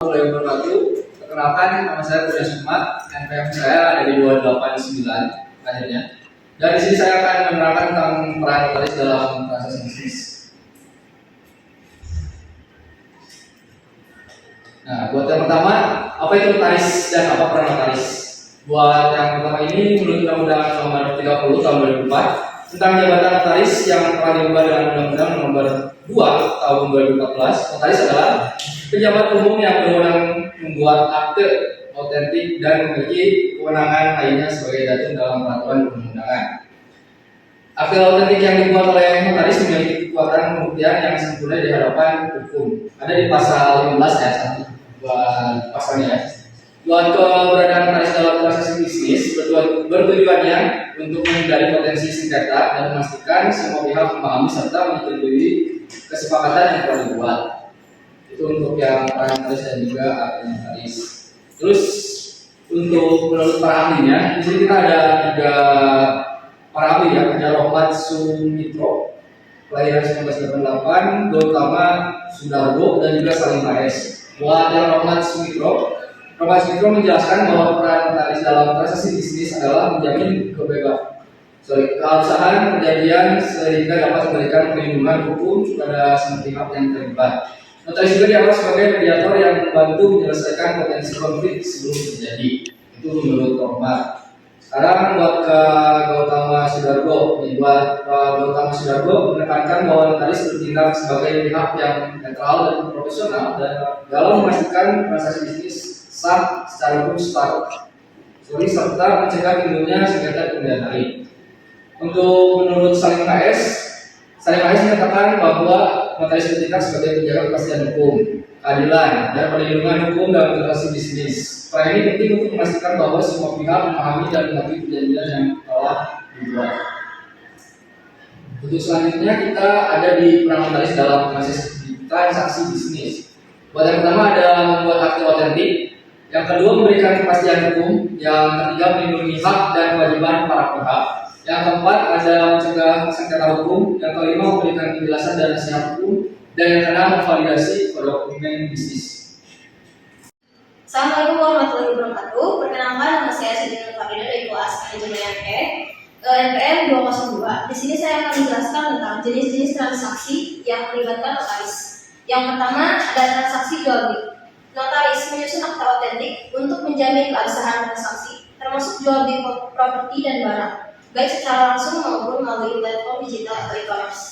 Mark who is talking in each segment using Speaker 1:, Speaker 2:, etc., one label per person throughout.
Speaker 1: Warahmatullahi wabarakatuh. Perkenalkan, nama saya Kurnia Sukmat. NPM saya ada di 289 akhirnya. Dan di sini saya akan menerangkan tentang peran notaris dalam transaksi bisnis. Nah, buat yang pertama, apa itu notaris dan apa peran notaris? Buat yang pertama ini, menurut Undang-Undang Nomor 30 Tahun 2004 tentang jabatan notaris yang telah diubah dengan Undang-Undang Nomor 2 Tahun 2014, notaris adalah pejabat umum yang berwenang membuat akte otentik dan memiliki kewenangan lainnya sebagai datum dalam peraturan perundang-undangan. Akte otentik yang dibuat oleh notaris memiliki kekuatan pembuktian yang sempurna di hadapan hukum. Ada di pasal 15 ayat 1 buat pasalnya. Buat keberadaan notaris dalam transaksi bisnis bertujuannya untuk menghindari potensi sengketa dan memastikan semua pihak memahami serta menyetujui kesepakatan yang telah dibuat. Itu untuk yang peran notaris dan juga akte notaris. Terus untuk menurut para ahlinya, di sini kita ada 3 para ahli ya, ada Rohmat Sumitro, kelahiran 1988, Gautama Sudarbo dan juga Salim AS. Buat yang Rohmat Sumitro menjelaskan bahwa peran notaris dalam transaksi bisnis adalah menjamin keabsahan perjanjian sehingga dapat memberikan perlindungan hukum kepada semua pihak yang terlibat. Notaris juga dianggap sebagai mediator yang membantu menyelesaikan potensi konflik sebelum terjadi. Itu menurut Rohmat. Sekarang buat Gautama Sudarbo, menekankan bahwa notaris bertindak sebagai pihak yang netral dan profesional dan dalam memastikan transaksi bisnis sah secara hukum serta mencegah timbulnya sengketa kemudian hari. Untuk menurut Salim AS menyatakan bahwa notaris bertindak sebagai penjaga kepastian hukum, keadilan, dan perlindungan hukum dalam transaksi bisnis. Peran ini penting untuk memastikan bahwa semua pihak memahami dan mengakui perjanjian yang telah dibuat. Untuk selanjutnya kita ada di peran notaris dalam transaksi bisnis. Buat yang pertama ada membuat akte otentik, yang kedua memberikan kepastian hukum, yang ketiga melindungi hak dan kewajiban para pihak, yang keempat ada mencegah sengketa hukum, yang kelima memberikan penjelasan dan nasihat hukum, dan yang keenam memvalidasi dokumen bisnis.
Speaker 2: Assalamualaikum warahmatullahi wabarakatuh. Perkenalkan, nama saya Siti Nur Farida dari kelas manajemen NPM 202. Di sini saya akan menjelaskan tentang jenis-jenis transaksi yang melibatkan notaris. Yang pertama ada transaksi jual beli. Notaris menyusun akta otentik untuk menjamin keabsahan transaksi, termasuk jual beli properti dan barang, baik secara langsung maupun melalui platform digital atau e-commerce.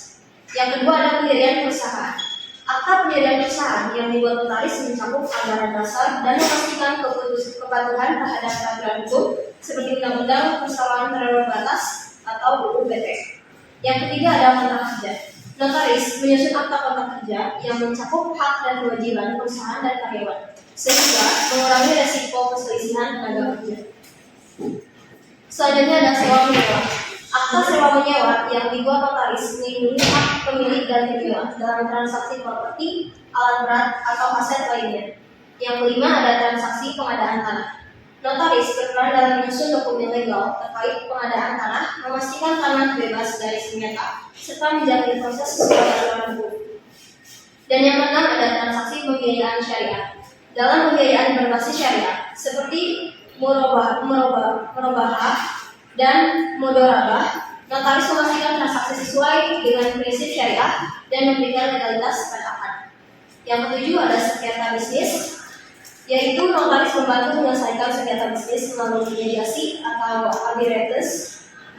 Speaker 2: Yang kedua ada pendirian perusahaan. Akta pendirian perusahaan yang dibuat notaris mencakup anggaran dasar dan memastikan kepatuhan terhadap peraturan hukum seperti Undang-Undang Persamaan Terhadap Batas atau UU PT. Yang ketiga ada kontrak kerja. Notaris menyusun akta kontrak kerja yang mencakup hak dan kewajiban perusahaan dan karyawan, sehingga mengurangi resiko perselisihan tenaga kerja. Selanjutnya ada sewa menyewa. Akta sewa menyewa yang dibuat notaris melindungi hak pemilik dan penyewa dalam transaksi properti, alat berat, atau aset lainnya. Yang kelima ada transaksi pengadaan tanah. Notaris berperan dalam menyusun dokumen legal terkait pengadaan tanah, memastikan tanah bebas dari sengketa, serta menjalani proses sesuai aturan hukum. Dan yang keenam ada transaksi pembiayaan syariah. Dalam pembiayaan berbasis syariah, seperti murabahah dan mudharabah, notaris memastikan transaksi sesuai dengan prinsip syariah dan memberikan legalitas pada akad. Yang ketujuh ada sengketa bisnis, yaitu notaris membantu menyelesaikan sengketa bisnis melalui mediasi atau arbitration,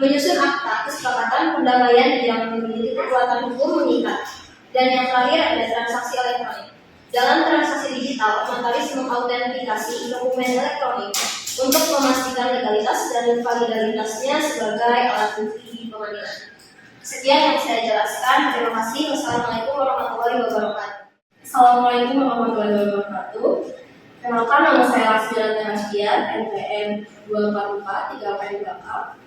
Speaker 2: menyusun akta kesepakatan perdamaian yang memiliki kekuatan hukum mengikat. Dan yang terakhir ada transaksi elektronik. Dalam transaksi digital, notaris mengautentikasi dokumen elektronik untuk memastikan legalitas dan validaritasnya sebagai alat bukti di pengadilan. Sekian yang saya jelaskan. Terima kasih. Wassalamualaikum warahmatullahi wabarakatuh.
Speaker 3: Assalamualaikum warahmatullahi wabarakatuh. Kenalkan, nama saya Rasmiana Hasbian, NPM 244 3 di belakang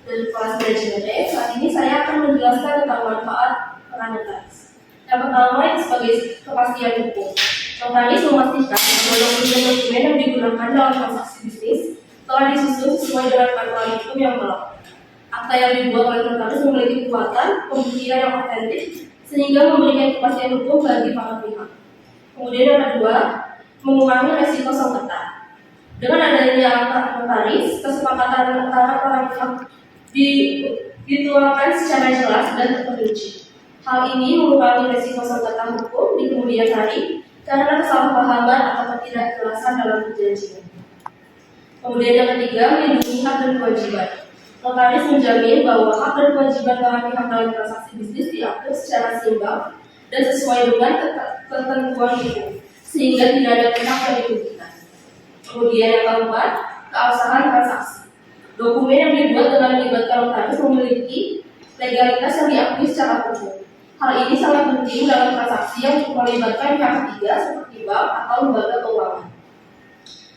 Speaker 3: dari kelas manajemen. Saat ini saya akan menjelaskan tentang manfaat peran notaris. Yang pertama itu sebagai kepastian hukum. Notaris memastikan bahwa dokumen yang digunakan dalam transaksi bisnis telah disusun sesuai dengan aturan hukum yang berlaku. Akta yang dibuat oleh notaris memiliki kekuatan pembuktian yang otentik sehingga memberikan kepastian hukum bagi para pihak. Kemudian yang kedua, mengurangi resiko sengketa. Dengan adanya akta notaris, kesepakatan antara para pihak dituangkan secara jelas dan terperinci. Hal ini mengurangi resiko sengketa hukum di kemudian hari karena kesalahpahaman atau ketidakjelasan dalam perjanjian. Kemudian yang ketiga, melindungi hak dan kewajiban. Notaris menjamin bahwa hak dan kewajiban para pihak dalam transaksi bisnis diatur secara seimbang dan sesuai dengan ketentuan hukum, sehingga tidak ada pihak yang dirugikan. Kemudian yang keempat, keabsahan transaksi. Dokumen yang dibuat dengan melibatkan notaris memiliki legalitas yang diakui secara hukum. Hal ini sangat penting dalam transaksi yang melibatkan pihak ketiga seperti bank atau lembaga keuangan.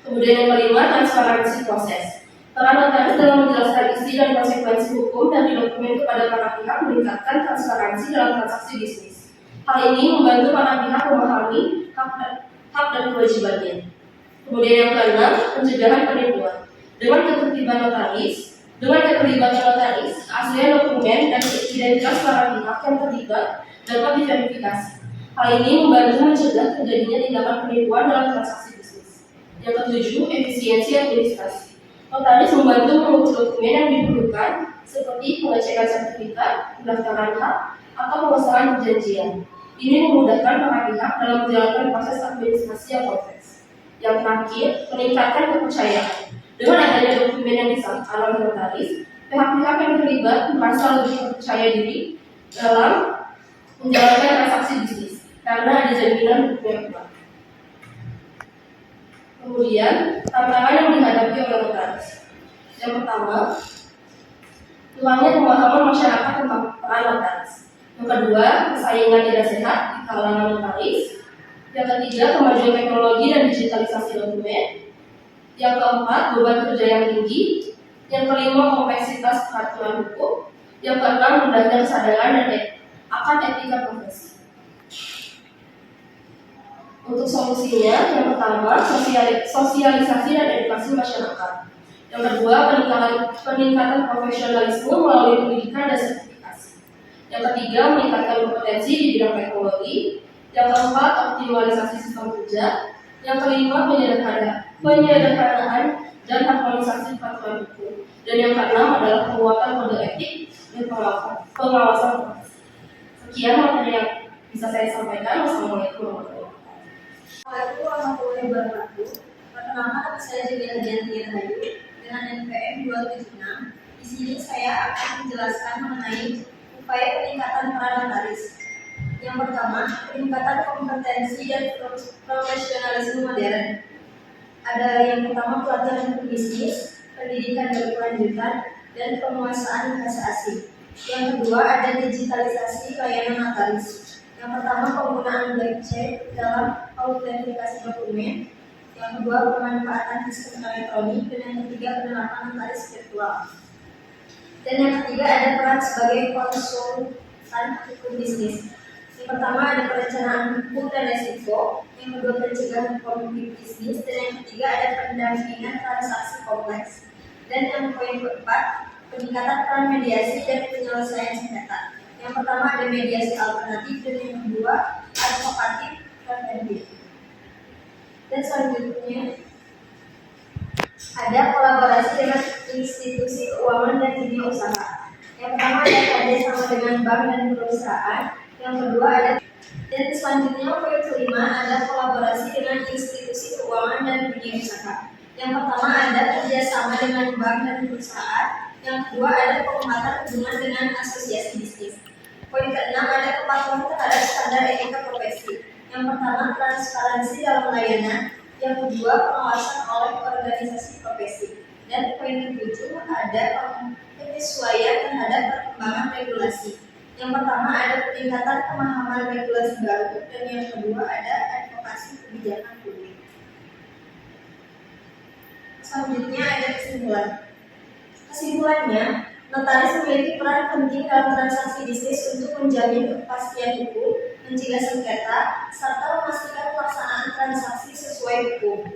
Speaker 3: Kemudian yang kelima, transparansi proses. Peran notaris dalam menjelaskan isi dan konsekuensi hukum dari dokumen kepada para pihak meningkatkan transparansi dalam transaksi bisnis. Hal ini membantu para pihak memahami hak dan kewajibannya. Kemudian yang keenam, pencegahan penipuan. Dengan keterlibatan notaris, keaslian dokumen dan identitas para pihak yang terlibat dapat diverifikasi. Hal ini membantu mencegah terjadinya tindakan penipuan dalam transaksi bisnis. Yang ketujuh, efisiensi administrasi. Notaris membantu mengurus dokumen yang diperlukan seperti pengecekan sertifikat, pendaftaran hak, atau pengesahan perjanjian. Ini memudahkan para pihak dalam menjalankan proses administrasi yang kompleks. Yang terakhir, meningkatkan kepercayaan. Dengan adanya dokumen yang disahkan oleh notaris, pihak-pihak yang terlibat merasa lebih percaya diri dalam menjalankan transaksi bisnis karena ada jaminan hukum yang kuat. Kemudian, tantangan yang dihadapi oleh notaris. Yang pertama, kurangnya pemahaman masyarakat tentang peran notaris. Yang kedua, persaingan tidak sehat di kalangan notaris. Yang ketiga, kemajuan teknologi dan digitalisasi dokumen. Yang keempat, beban kerja yang tinggi. Yang kelima, kompleksitas peraturan hukum. Yang keenam, rendahnya kesadaran dan akan etika profesi. Untuk solusinya, yang pertama, sosialisasi dan edukasi masyarakat. Yang kedua, peningkatan profesionalisme melalui pendidikan dan sertifikasi. Yang ketiga, meningkatkan kompetensi di bidang teknologi. Yang keempat, optimalisasi sistem kerja. Yang kelima, penyederhanaan dan harmonisasi peraturan hukum. Dan yang keenam adalah penguatan kode etik dan pengawasan profesi. Sekian materi yang bisa saya sampaikan. Wassalamualaikum warahmatullahi wabarakatuh.
Speaker 2: Assalamualaikum warahmatullahi wabarakatuh. Perkenalkan, nama saya Juliana Dianti Rahayu dengan NPM 276. Di sini saya akan menjelaskan mengenai upaya peningkatan peran notaris. Yang pertama, peningkatan kompetensi dan profesionalisme modern. Ada yang pertama, pelatihan bisnis, pendidikan berkelanjutan, dan penguasaan bahasa asing. Yang kedua, ada digitalisasi layanan notaris. Yang pertama, penggunaan blockchain dalam autentikasi dokumen. Yang kedua, pemanfaatan sistem elektronik. Dan yang ketiga, penerapan notaris virtual. Dan yang ketiga, ada peran sebagai konsultan hukum bisnis. Yang pertama, ada perencanaan hukum dan resiko. Yang kedua, pencegahan konflik bisnis. Dan yang ketiga, ada pendampingan transaksi kompleks. Dan yang poin keempat, peningkatan peran mediasi dan penyelesaian sengketa. Yang pertama, ada mediasi alternatif. Dan yang kedua, advokatif preventif. Dan selanjutnya, ada kolaborasi dengan institusi keuangan dan dunia usaha. Yang pertama, ada kerjasama dengan bank dan perusahaan. Yang kedua, ada, dan selanjutnya poin kelima, ada kolaborasi dengan institusi keuangan dan dunia usaha. Yang pertama, ada kerjasama dengan bank dan perusahaan. Yang kedua, ada penguatan hubungan dengan asosiasi bisnis. Poin keenam, ada kepatuhan terhadap standar etika profesi. Yang pertama, transparansi dalam layanan. Yang kedua, pengawasan oleh organisasi profesi. Dan poin ketujuh, ada penyesuaian terhadap perkembangan regulasi. Yang pertama, ada peningkatan pemahaman regulasi baru. Dan yang kedua, ada advokasi kebijakan publik. Selanjutnya, ada kesimpulan. Kesimpulannya, notaris memiliki peran penting dalam transaksi bisnis untuk menjamin kepastian hukum, mencegah sengketa, serta memastikan pelaksanaan transaksi sesuai hukum.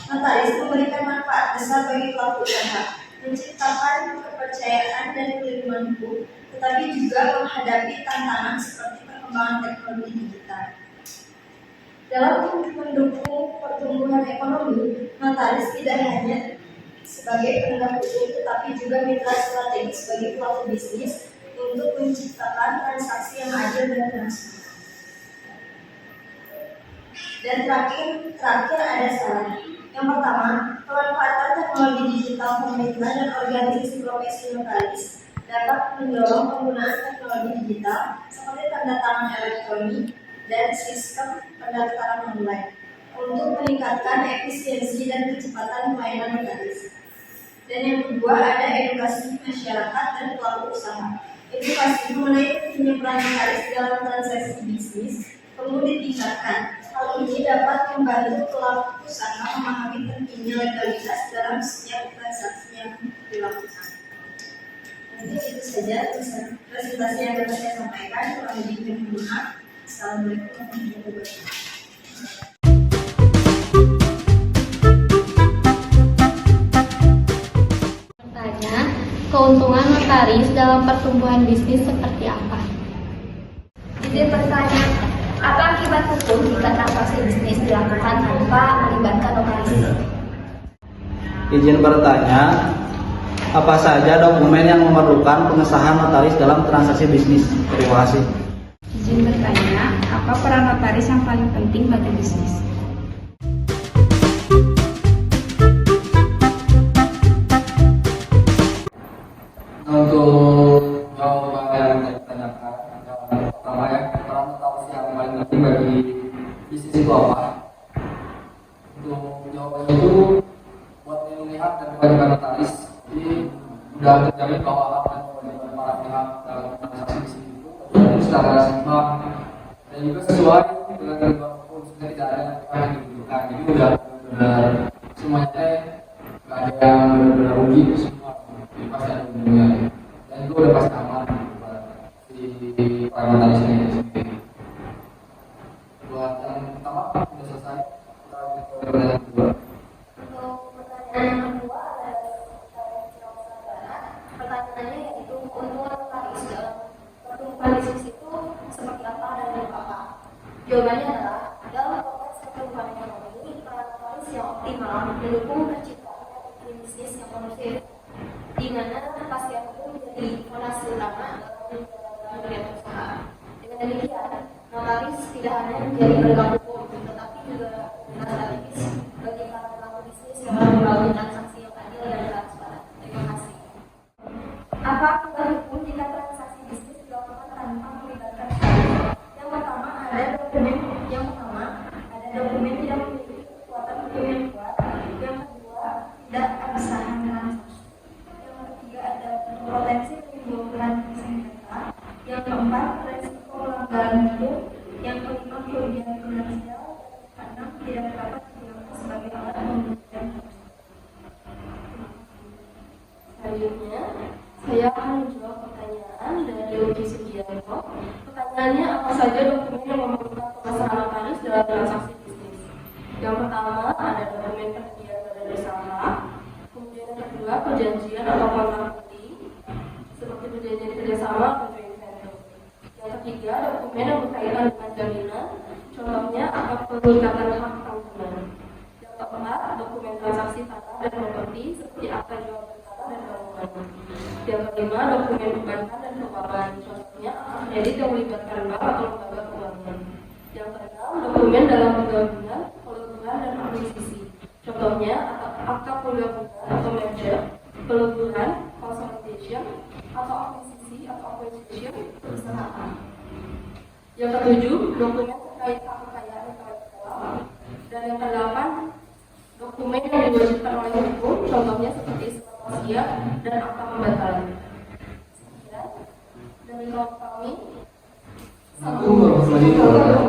Speaker 2: Notaris memberikan manfaat besar bagi pelaku usaha, menciptakan kepercayaan dan perlindungan hukum, tetapi juga menghadapi tantangan seperti perkembangan teknologi digital. Dalam mendukung pertumbuhan ekonomi, notaris tidak hanya sebagai penegak hukum, tetapi juga mitra strategis bagi pelaku bisnis untuk menciptakan transaksi yang adil dan transparan. Dan terakhir ada saran. Yang pertama, pemanfaatan teknologi digital pemerintah dan organisasi profesi notaris dapat mendorong penggunaan teknologi digital seperti tanda tangan elektronik dan sistem pendaftaran online untuk meningkatkan efisiensi dan kecepatan pelayanan notaris. Dan yang kedua ada edukasi masyarakat dan pelaku usaha. Edukasi mengenai pentingnya peran notaris dalam transaksi bisnis perlu ditingkatkan. Hal ini dapat membantu pelaku usaha memahami pentingnya legalitas dalam setiap transaksi yang dilakukan. Jadi itu saja presentasi yang dapat saya sampaikan. Kurang lebih mohon maaf. Assalamualaikum warahmatullahi wabarakatuh.
Speaker 4: Keuntungan notaris dalam pertumbuhan bisnis seperti apa?
Speaker 3: Izin bertanya, apa akibat hukum jika transaksi bisnis dilakukan tanpa melibatkan notaris?
Speaker 5: Izin bertanya, apa saja dokumen yang memerlukan pengesahan notaris dalam transaksi bisnis? Terima kasih.
Speaker 4: Izin bertanya, apa peran notaris yang paling penting bagi bisnis?
Speaker 1: Untuk jawaban yang ditanyakan, jawaban pertama ya, peran notaris yang paling penting bagi bisnis itu apa? Untuk jawabannya itu buat melihat dan kewajiban notaris, jadi sudah terjamin bahwa hak dan kewajiban para pihak dalam transaksi bisnis itu terjadi secara seimbang dan juga sesuai dengan ketentuan hukum, sehingga tidak ada yang dibutuhkan. Jadi sudah benar semuanya nggak ada yang benar rugi semua. Pasti ada untungnya dan itu udah pasti aman si parlamentarisme itu sendiri. Buat yang pertama sudah selesai, kita lanjut ke pertanyaan kedua.
Speaker 3: Untuk pertanyaan yang kedua adalah pertanyaannya yaitu keuntungan notaris dalam pertumbuhan bisnis itu seperti apa dan untuk apa? Jawabannya adalah dalam konteks pertumbuhan ekonomi, peran notaris yang optimal mendukung terciptanya iklim bisnis yang kondusif, di mana kepastian hukum menjadi fondasi utama dalam dunia usaha. Dengan demikian, notaris tidak hanya menjadi penegak hukum, tetapi juga mitra strategis bagi para pelaku bisnis yang membangun transaksi yang adil dan transparan. Terima kasih. Apa akibat hukum jika transaksi bisnis dilakukan tanpa melibatkan notaris? Yang pertama ada dokumen tidak memiliki kekuatan hukum yang kuat. Yang kedua, tidak bisa transaksi. Ada potensi menimbulkan sengketa. Yang keempat, resiko pelanggaran hukum. Yang kelima, kerugian finansial. Keenam, tidak dapat digunakan sebagai alat membuktikan. Selanjutnya, saya akan menjawab pertanyaan dari Yogi Sugianto. Pertanyaannya, apa saja dokumen yang memerlukan pengesahan notaris dalam transaksi bisnis? Yang pertama, ada dokumen perjanjian badan usaha. Kemudian yang kedua, perjanjian atau kontrak kerja seperti perjanjian kerjasama atau joint venture. Yang ketiga, dokumen yang berkaitan dengan jaminan, contohnya akta pengikatan hak tanggungan. Yang keempat, dokumen transaksi tanah dan properti seperti akta jual beli tanah dan bangunan. Yang kelima, dokumen perbankan dan keuangan, contohnya akta kredit yang melibatkan bank atau lembaga keuangan. Yang keenam, dokumen dalam penggabungan, peleburan dan akuisisi, contohnya akta penggabungan atau merger, peleburan, consolidation, atau akuisisi atau acquisition perusahaan. Yang ketujuh, dokumen terkait hak kekayaan intelektual. Dan yang kedelapan, dokumen yang diwajibkan oleh hukum, contohnya seperti surat wasiat dan akta pembatalan. Sekian dari kami.
Speaker 1: Assalamualaikum warahmatullahi wabarakatuh.